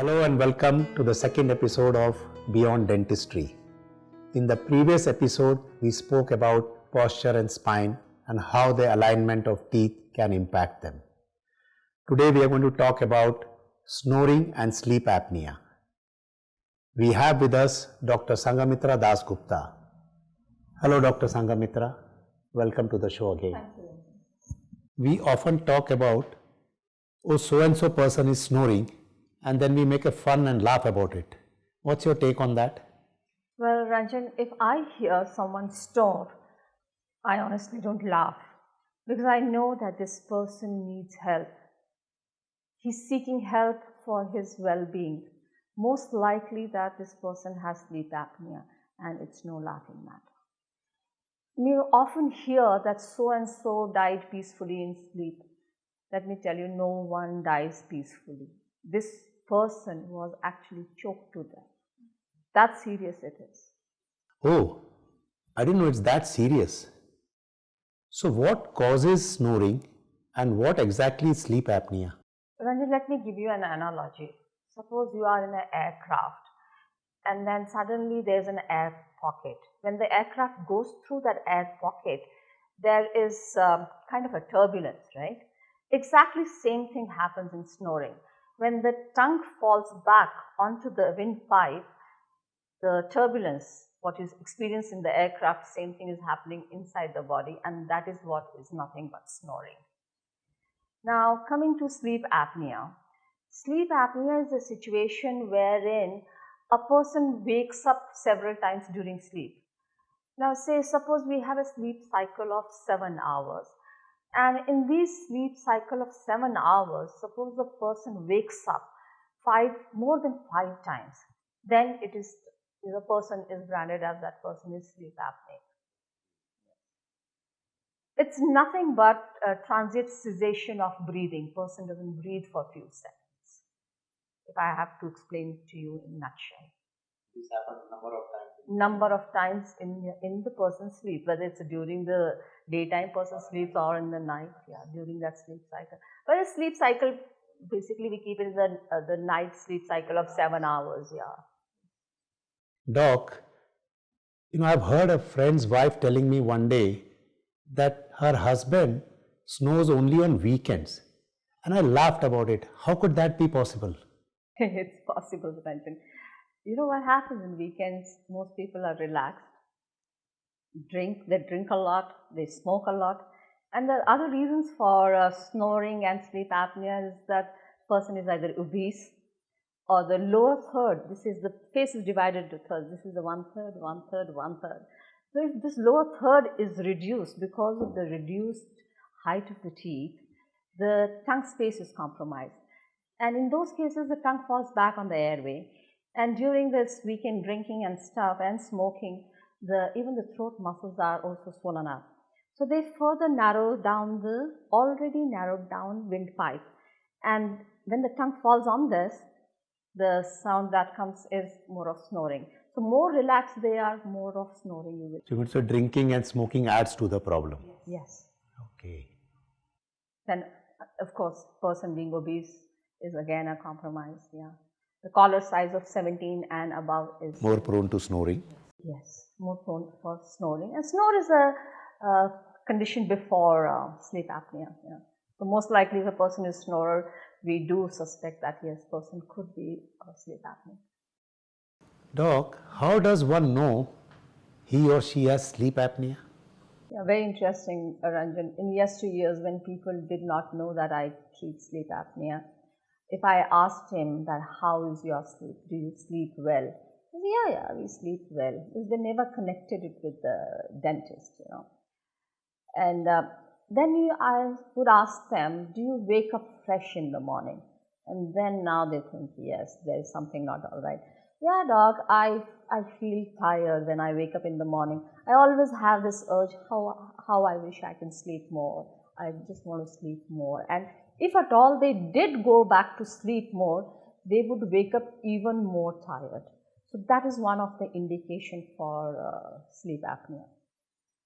Hello and welcome to the second episode of Beyond Dentistry. In the previous episode, we spoke about posture and spine and how the alignment of teeth can impact them. Today we are going to talk about snoring and sleep apnea. We have with us Dr. Sangamitra Dasgupta. Hello Dr. Sangamitra, welcome to the show again. Thank you. We often talk about, oh, so-and-so person is snoring, and then we make a fun and laugh about it. What's your take on that? Well, Ranjan, if I hear someone snore, I honestly don't laugh because I know that this person needs help. He's seeking help for his well-being. Most likely that this person has sleep apnea and it's no laughing matter. You often hear that so-and-so died peacefully in sleep. Let me tell you, no one dies peacefully. This person was actually choked to death. That serious it is. Oh, I didn't know it's that serious. So what causes snoring and what exactly is sleep apnea? Ranjan, let me give you an analogy. Suppose you are in an aircraft and then suddenly there's an air pocket. When the aircraft goes through that air pocket, there is kind of a turbulence, right? Exactly same thing happens in snoring. When the tongue falls back onto the windpipe, the turbulence, what is experienced in the aircraft, same thing is happening inside the body, and that is what is nothing but snoring. Now, coming to sleep apnea. Sleep apnea is a situation wherein a person wakes up several times during sleep. Now, suppose we have a sleep cycle of 7 hours. And in this sleep cycle of 7 hours, suppose the person wakes up more than 5 times, then the person is branded as that person is sleep apneic. It's nothing but a transient cessation of breathing. Person doesn't breathe for a few seconds. If I have to explain to you in a nutshell. This happens a number of times. Number of times in the person's sleep, whether it's during the daytime person sleeps or in the night, during that sleep cycle. But a sleep cycle, basically we keep it in the night sleep cycle of 7 hours, Doc, I've heard a friend's wife telling me one day that her husband snores only on weekends. And I laughed about it. How could that be possible? It's possible, Ranjan. You know what happens in weekends? Most people are relaxed, they drink a lot, they smoke a lot. And the other reasons for snoring and sleep apnea is that person is either obese or the lower third, the face is divided into thirds. This is the one third. So if this lower third is reduced because of the reduced height of the teeth, the tongue space is compromised. And in those cases, the tongue falls back on the airway. And during this weekend drinking and stuff and smoking, even the throat muscles are also swollen up. So they further narrow down the already narrowed down windpipe. And when the tongue falls on this, the sound that comes is more of snoring. So more relaxed they are, more of snoring you will. So drinking and smoking adds to the problem. Yes. Okay. Then, of course, person being obese is again a compromise, The collar size of 17 and above is more prone to snoring. Yes, more prone for snoring. And snore is a condition before sleep apnea. So most likely if a person is snorer, we do suspect that yes, person could be sleep apnea. Doc, how does one know he or she has sleep apnea? Yeah, very interesting, Ranjan. In yesteryears, when people did not know that I treat sleep apnea, if I asked him that how is your sleep, do you sleep well? He said, we sleep well. Because they never connected it with the dentist, And then I would ask them, do you wake up fresh in the morning? And then now they think, yes, there is something not all right. Yeah, doc, I feel tired when I wake up in the morning. I always have this urge, how I wish I can sleep more. I just want to sleep more. And if at all they did go back to sleep more, they would wake up even more tired. So that is one of the indication for sleep apnea.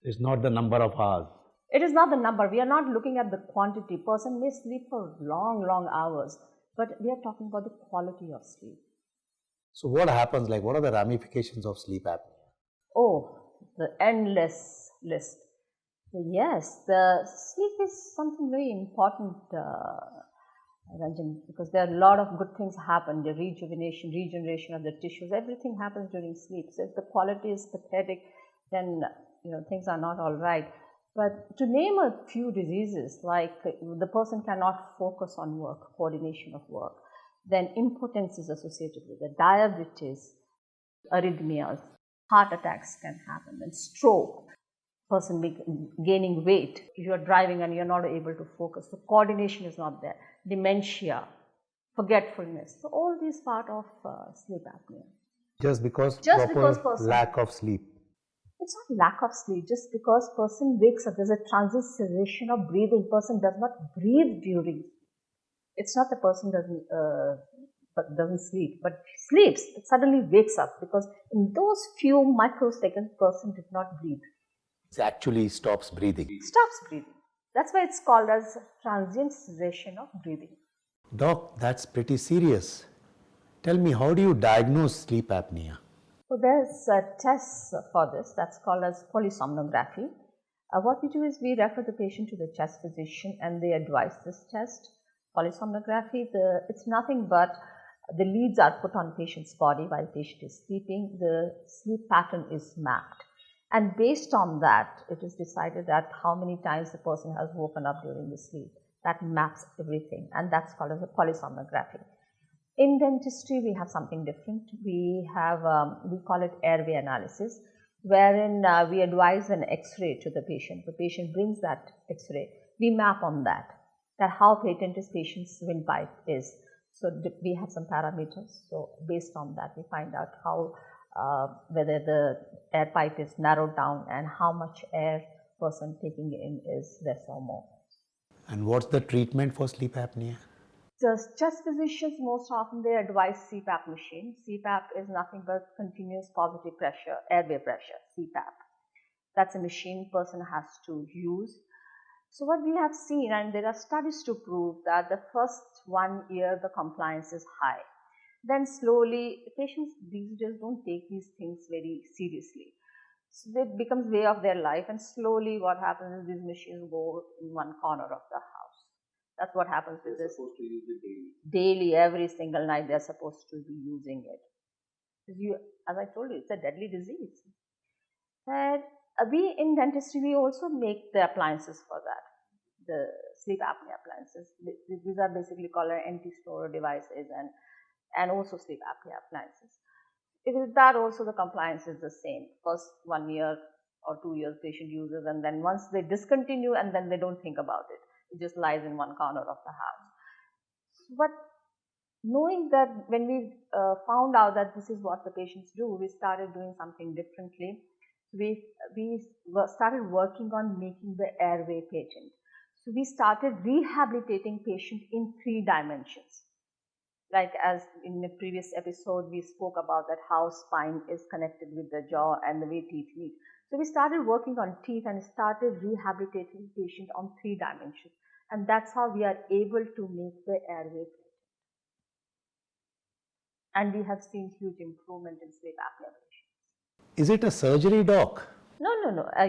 It's not the number of hours. It is not the number. We are not looking at the quantity. Person may sleep for long, long hours. But we are talking about the quality of sleep. So what happens, like what are the ramifications of sleep apnea? Oh, the endless list. Yes, the sleep is something very important, Ranjan, because there are a lot of good things happen, the regeneration of the tissues, everything happens during sleep. So if the quality is pathetic, then things are not all right. But to name a few diseases, like the person cannot focus on work, coordination of work, then impotence is associated with it, diabetes, arrhythmias, heart attacks can happen, and stroke, person gaining weight, you're driving and you're not able to focus, the coordination is not there, dementia, forgetfulness. So all these part of sleep apnea. Just because Just proper because person, lack of sleep. it's not lack of sleep, just because person wakes up, there's a transient cessation of breathing, person does not breathe during. It's not the person doesn't sleep, but sleeps, it suddenly wakes up because in those few microseconds, person did not breathe. It actually stops breathing. Stops breathing. That's why it's called as transient cessation of breathing. Doc, that's pretty serious. Tell me, how do you diagnose sleep apnea? So there's a test for this that's called as polysomnography. What we do is we refer the patient to the chest physician and they advise this test. Polysomnography, it's nothing but the leads are put on patient's body while patient is sleeping. The sleep pattern is mapped. And based on that, it is decided that how many times the person has woken up during the sleep. That maps everything, and that's called as a polysomnography. In dentistry, we have something different. We call it airway analysis, wherein we advise an X-ray to the patient. The patient brings that X-ray. We map on that how patent is patient's windpipe is. So we have some parameters. So based on that, we find out how whether the air pipe is narrowed down and how much air person taking in is less or more. And what's the treatment for sleep apnea? The chest physicians, most often they advise CPAP machine. CPAP is nothing but continuous positive pressure, airway pressure, CPAP. That's a machine person has to use. So what we have seen, and there are studies to prove that the first 1 year the compliance is high. Then slowly, patients these days don't take these things very seriously. So it becomes way of their life, and slowly what happens is these machines go in one corner of the house. That's what happens with this. They're supposed to use it daily. Daily, every single night they're supposed to be using it. As I told you, it's a deadly disease. And we in dentistry, we also make the appliances for that. The sleep apnea appliances. These are basically called anti-snore devices and also sleep apnea appliances. With that also the compliance is the same. First 1 year or 2 years patient uses, and then once they discontinue and then they don't think about it. It just lies in one corner of the house. But knowing that when we found out that this is what the patients do, we started doing something differently. We started working on making the airway patent. So we started rehabilitating patient in 3 dimensions. Like as in the previous episode, we spoke about that how spine is connected with the jaw and the way teeth meet. So we started working on teeth and started rehabilitating patient on 3 dimensions. And that's how we are able to make the airway patent. And we have seen huge improvement in sleep apnea patients. Is it a surgery, doc? No.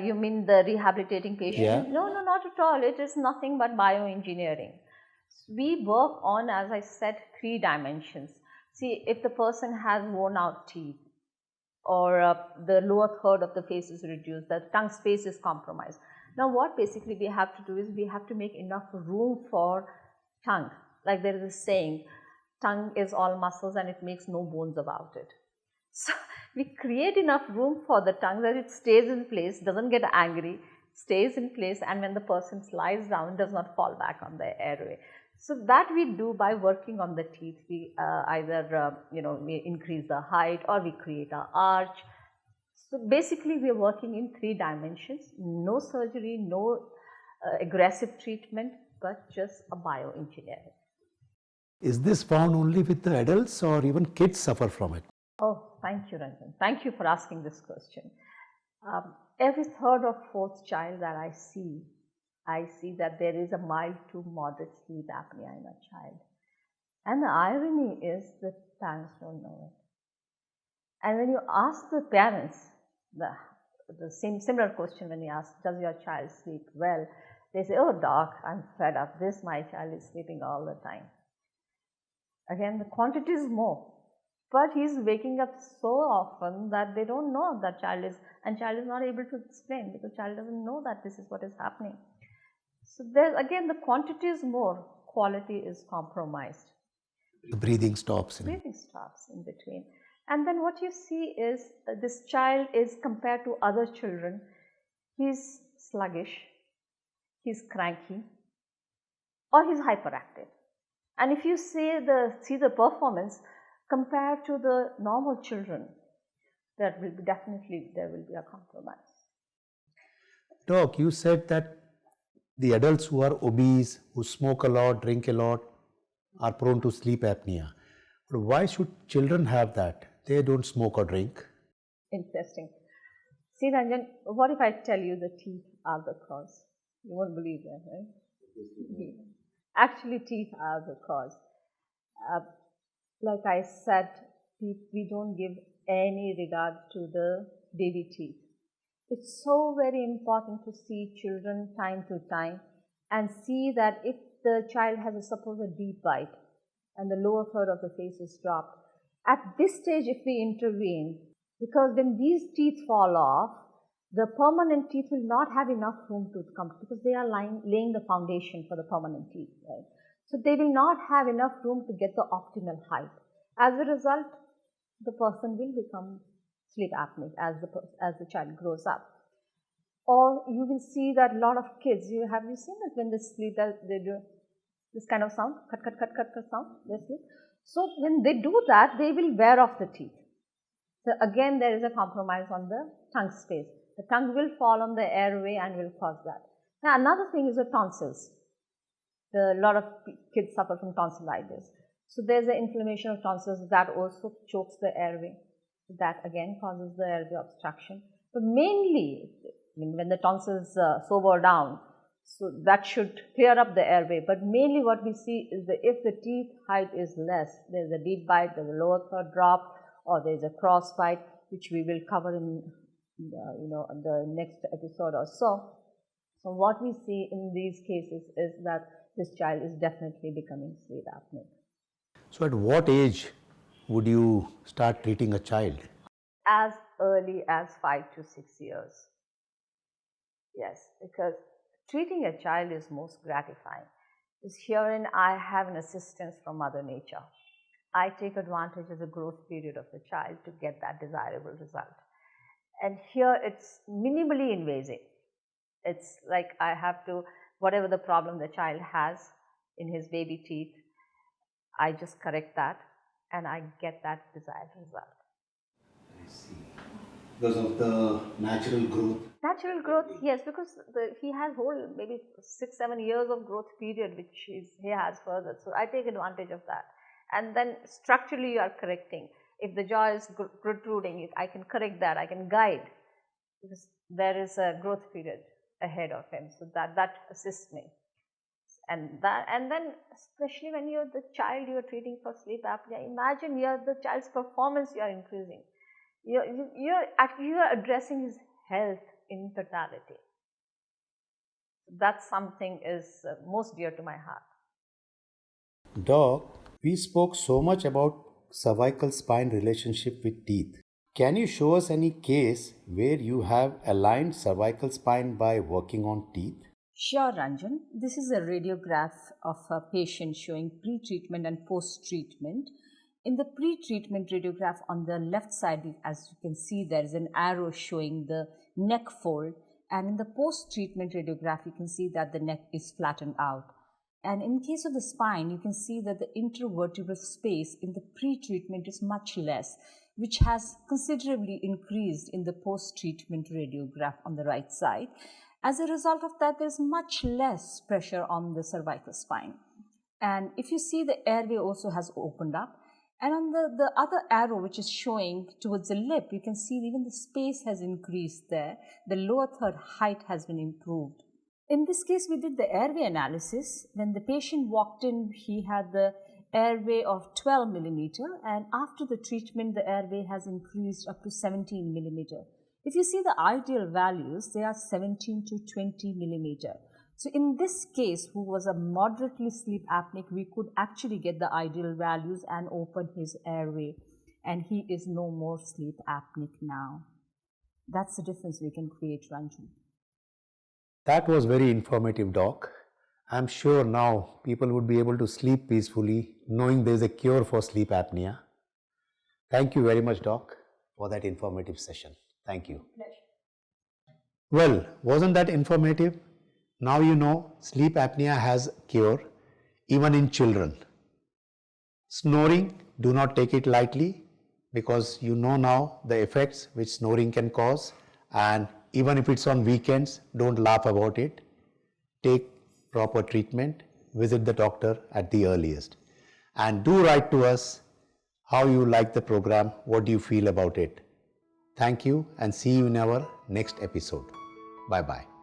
You mean the rehabilitating patient? Yeah. No, not at all. It is nothing but bioengineering. We work on, as I said, 3 dimensions. See, if the person has worn out teeth or the lower third of the face is reduced, the tongue space is compromised. Now what basically we have to do is we have to make enough room for tongue. Like there is a saying, tongue is all muscles and it makes no bones about it. So we create enough room for the tongue that it stays in place, doesn't get angry, stays in place, and when the person lies down, does not fall back on the airway. So that we do by working on the teeth. We either we increase the height or we create an arch. So basically we are working in 3 dimensions, no surgery, no aggressive treatment, but just a bioengineering. Is this found only with the adults or even kids suffer from it? Oh, thank you, Ranjan. Thank you for asking this question. Every 3rd or 4th child that I see that there is a mild to moderate sleep apnea in a child. And the irony is that parents don't know it. And when you ask the parents, the same similar question when you ask, does your child sleep well? They say, oh doc, I'm fed up. My child is sleeping all the time. Again, the quantity is more. But he's waking up so often that they don't know that child is not able to explain because child doesn't know that this is what is happening. So there again, the quantity is more, quality is compromised. The breathing stops. Breathing stops in between. And then what you see is this child is compared to other children, he's sluggish, he's cranky, or he's hyperactive. And if you see the performance compared to the normal children, there will be a compromise. Doc, you said that the adults who are obese, who smoke a lot, drink a lot, are prone to sleep apnea. But why should children have that? They don't smoke or drink. Interesting. See, Ranjan, what if I tell you the teeth are the cause? You won't believe that, right? Actually, teeth are the cause. Like I said, we don't give any regard to the baby teeth. It's so very important to see children time to time and see that if the child has suppose a deep bite and the lower third of the face is dropped, at this stage if we intervene, because when these teeth fall off, the permanent teeth will not have enough room to come because they are laying the foundation for the permanent teeth, right? So they will not have enough room to get the optimal height. As a result, the person will become sleep apneic as the child grows up. Or you will see that a lot of kids, have you seen that when they sleep, they do this kind of sound, cut sound, they sleep. So when they do that, they will wear off the teeth. So again, there is a compromise on the tongue space. The tongue will fall on the airway and will cause that. Now another thing is the tonsils. A lot of kids suffer from tonsillitis. So there's an inflammation of tonsils that also chokes the airway. That again causes the airway obstruction. But mainly, when the tonsils sober down, so that should clear up the airway. But mainly what we see is that if the teeth height is less, there's a deep bite, there's a lower third drop, or there's a cross bite, which we will cover in the next episode or so. So what we see in these cases is that this child is definitely becoming sleep apneic. So at what age would you start treating a child? As early as 5 to 6 years. Yes, because treating a child is most gratifying. Because herein I have an assistance from Mother Nature. I take advantage of the growth period of the child to get that desirable result. And here it's minimally invasive. It's like I have to, whatever the problem the child has in his baby teeth, I just correct that and I get that desired result. I see. Because of the natural growth? Natural growth, yes, because he has whole maybe 6-7 years of growth period which he has further. So I take advantage of that. And then structurally you are correcting. If the jaw is protruding, I can correct that, I can guide because there is a growth period ahead of him. So that assists me. And then especially when you're the child you're treating for sleep apnea, imagine the child's performance you are increasing. You're addressing his health in totality. That's something is most dear to my heart. Doc, we spoke so much about cervical spine relationship with teeth. Can you show us any case where you have aligned cervical spine by working on teeth? Sure, Ranjan. This is a radiograph of a patient showing pre-treatment and post-treatment. In the pre-treatment radiograph on the left side, as you can see, there is an arrow showing the neck fold. And in the post-treatment radiograph, you can see that the neck is flattened out. And in case of the spine, you can see that the intervertebral space in the pre-treatment is much less, which has considerably increased in the post-treatment radiograph on the right side. As a result of that, there's much less pressure on the cervical spine. And if you see, the airway also has opened up. And on the other arrow, which is showing towards the lip, you can see even the space has increased there. The lower third height has been improved. In this case, we did the airway analysis. When the patient walked in, he had the airway of 12 millimeter, and after the treatment the airway has increased up to 17 millimeter. If you see the ideal values, they are 17 to 20 millimeter. So in this case, who was a moderately sleep apneic, we could actually get the ideal values and open his airway, and he is no more sleep apneic now. That's the difference we can create, Ranju. That was very informative, Doc. I'm sure now people would be able to sleep peacefully knowing there's a cure for sleep apnea. Thank you very much, Doc, for that informative session. Thank you. Pleasure. Well, wasn't that informative? Now you know sleep apnea has cure even in children. Snoring, do not take it lightly, because you know now the effects which snoring can cause, and even if it's on weekends, don't laugh about it. Take proper treatment, visit the doctor at the earliest, and do write to us how you like the program, what do you feel about it. Thank you, and see you in our next episode. Bye bye.